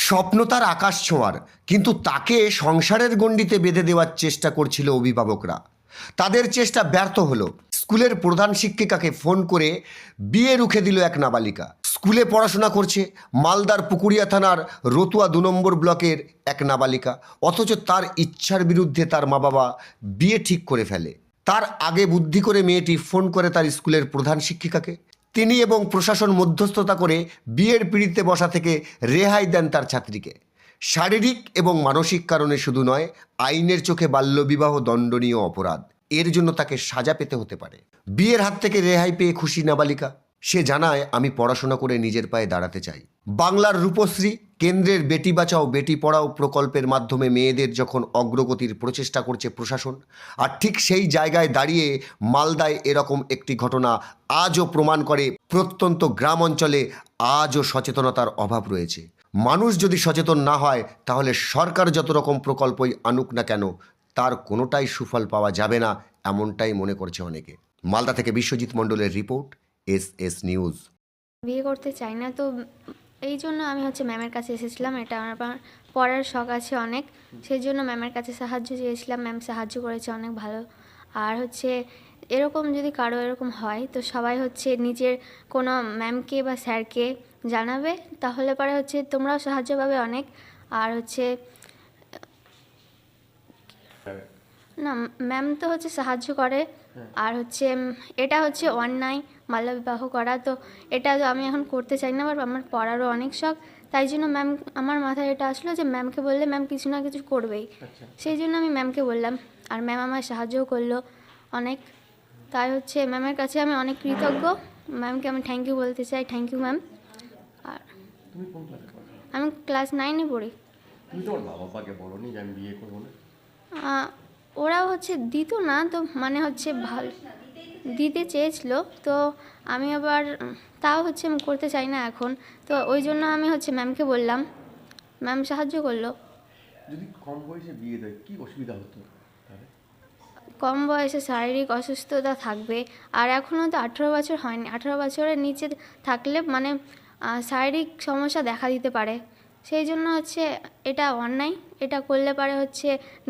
স্বপ্ন তার আকাশ ছোঁয়ার, কিন্তু তাকে সংসারের গণ্ডিতে বেঁধে দেওয়ার চেষ্টা করছিল অভিভাবকরা। তাদের চেষ্টা ব্যর্থ হলো। স্কুলের প্রধান শিক্ষিকাকে ফোন করে বিয়ে রুখে দিল এক নাবালিকা। স্কুলে পড়াশোনা করছে মালদার পুকুরিয়া থানার রতুয়া ২ নম্বর ব্লকের এক নাবালিকা, অথচ তার ইচ্ছার বিরুদ্ধে তার মা বাবা বিয়ে ঠিক করে ফেলে। তার আগে বুদ্ধি করে মেয়েটি ফোন করে তার স্কুলের প্রধান শিক্ষিকাকে। তিনি এবং প্রশাসন মধ্যস্থতা করে বিয়ের পিঁড়িতে বসা থেকে রেহাই দেন তার ছাত্রীকে। শারীরিক এবং মানসিক কারণে শুধু নয়, আইনের চোখে বাল্যবিবাহ দণ্ডনীয় অপরাধ। এর জন্য তাকে সাজা পেতে হতে পারে। বিয়ের হাত থেকে রেহাই পেয়ে খুশি নাবালিকা। সে জানায়, আমি পড়াশোনা করে নিজের পায়ে দাঁড়াতে চাই। বাংলার রূপশ্রী, কেন্দ্রের বেটি বাঁচাও বেটি পড়াও প্রকল্পের মাধ্যমে মেয়েদের যখন অগ্রগতির প্রচেষ্টা করছে প্রশাসন, আর ঠিক সেই জায়গায় দাঁড়িয়ে মালদায় এরকম একটি ঘটনা আজও প্রমাণ করে প্রত্যন্ত গ্রাম অঞ্চলে আজও সচেতনতার অভাব রয়েছে। মানুষ যদি সচেতন না হয়, তাহলে সরকার যত রকম প্রকল্পই আনুক না কেন, তার কোনোটাই সুফল পাওয়া যাবে না, এমনটাই মনে করছে অনেকে। মালদা থেকে বিশ্বজিৎ মণ্ডলের রিপোর্ট, এস নিউজ। বিয়ে করতে চাই না, তো এই জন্য আমি ম্যামের কাছে এসেছিলাম। এটা আমার পড়ার শখ আছে অনেক, সেই জন্য ম্যামের কাছে সাহায্য চেয়েছিলাম। ম্যাম সাহায্য করেছে অনেক ভালো। আর এরকম যদি কারো এরকম হয়, তো সবাই নিজের কোনো ম্যামকে বা স্যারকে জানাবে, তাহলে পরে তোমরাও সাহায্য পাবে অনেক। আর না, ম্যাম তো সাহায্য করে। আর এটা অন্যায় বাল্যবিবাহ করা, তো এটা তো আমি এখন করতে চাই না। আমার পড়ারও অনেক শখ, তাই জন্য ম্যাম আমার মাথায় এটা আসলো যে ম্যামকে বললে ম্যাম কিছু না কিছু করবেই। সেই জন্য আমি ম্যামকে বললাম, আর ম্যাম আমায় সাহায্যও করলো অনেক। তাই ম্যামের কাছে আমি অনেক কৃতজ্ঞ। ম্যামকে আমি থ্যাংক ইউ বলতে চাই। Thank you ma'am. আর আমি ক্লাস 9-এ পড়ি। তুমি তোমার বাবা মাকে বলোনি যে আমি বিয়ে করবো না? ওরাও দিত না, তো ভালো দিতে চেয়েছিল, তো আমি আবার তাও আমি করতে চাই না এখন, তো ওই জন্য আমি ম্যামকে বললাম। ম্যাম সাহায্য করলো। যদি কম বয়সে বিয়ে দেয় কি অসুবিধা হতো? কম বয়সে শারীরিক অসুস্থতা থাকবে, আর এখনও তো 18 বছর হয়নি। 18 বছরের নিচে থাকলে শারীরিক সমস্যা দেখা দিতে পারে। সেই জন্য এটা অন্যায়। এটা করলে পারে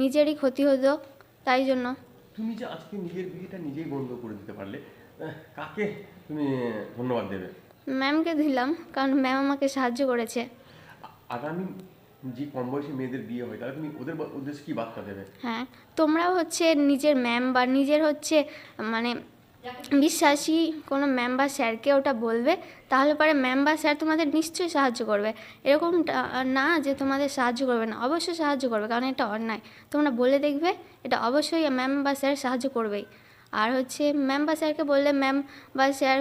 নিজেরই ক্ষতি হতো, তাই জন্য। তুমি যে আজকে নিজের বিয়েটা নিজেই বন্ধ করে দিতে পারলে, কাকে তুমি ধন্যবাদ দেবে? ম্যামকে দিলাম, কারণ ম্যাম আমাকে সাহায্য করেছে। আগামী যে কম বয়সী মেয়েদের বিয়ে হয়, তাহলে তুমি ওদের উদ্দেশ্যে কি বার্তা দেবে? হ্যাঁ, তোমরাও নিজের ম্যাম বা নিজের বিশ্বাসী কোনো ম্যাম বা স্যারকে ওটা বলবে, তাহলে পরে ম্যাম বা স্যার তোমাদের নিশ্চয়ই সাহায্য করবে। এরকম না যে তোমাদের সাহায্য করবে না, অবশ্যই সাহায্য করবে, কারণ এটা অন্যায়। তোমরা বলে দেখবে, এটা অবশ্যই ম্যাম বা স্যার সাহায্য করবেই। আর ম্যাম বা স্যারকে বললে ম্যাম বা স্যার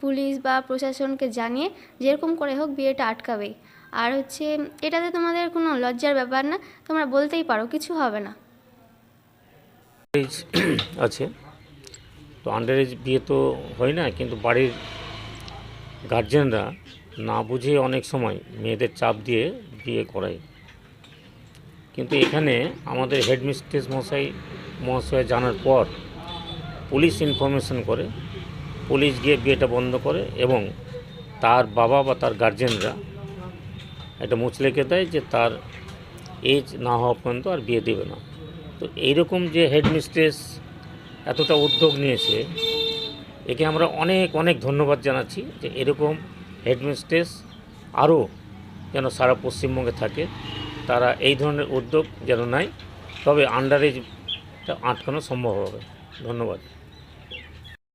পুলিশ বা প্রশাসনকে জানিয়ে যেরকম করে হোক বিয়েটা আটকাবেই। আর এটাতে তোমাদের কোনো লজ্জার ব্যাপার না, তোমরা বলতেই পারো, কিছু হবে না। আছে তো আন্ডার এজ বিয়ে তো হয় না, কিন্তু বাড়ির গার্জেনরা না বুঝে অনেক সময় মেয়েদের চাপ দিয়ে বিয়ে করায়। কিন্তু এখানে আমাদের হেডমিস্ট্রেস মহাশয় জানার পর পুলিশ ইনফরমেশন করে, পুলিশ গিয়ে বিয়েটা বন্ধ করে, এবং তার বাবা বা তার গার্জেনরা একটা মুচ লিখে দেয় যে তার এজ না হওয়া পর্যন্ত আর বিয়ে দেবে না। তো এইরকম যে হেডমিস্ট্রেস এতটা উদ্যোগ নিয়েছে, একে আমরা অনেক অনেক ধন্যবাদ জানাচ্ছি, যে এরকম হেডমিস্ট্রেস আরও যেন সারা পশ্চিমবঙ্গে থাকে। তারা এই ধরনের উদ্যোগ যেন নেয়, তবে আন্ডার এজটা আটকানো সম্ভব হবে। ধন্যবাদ।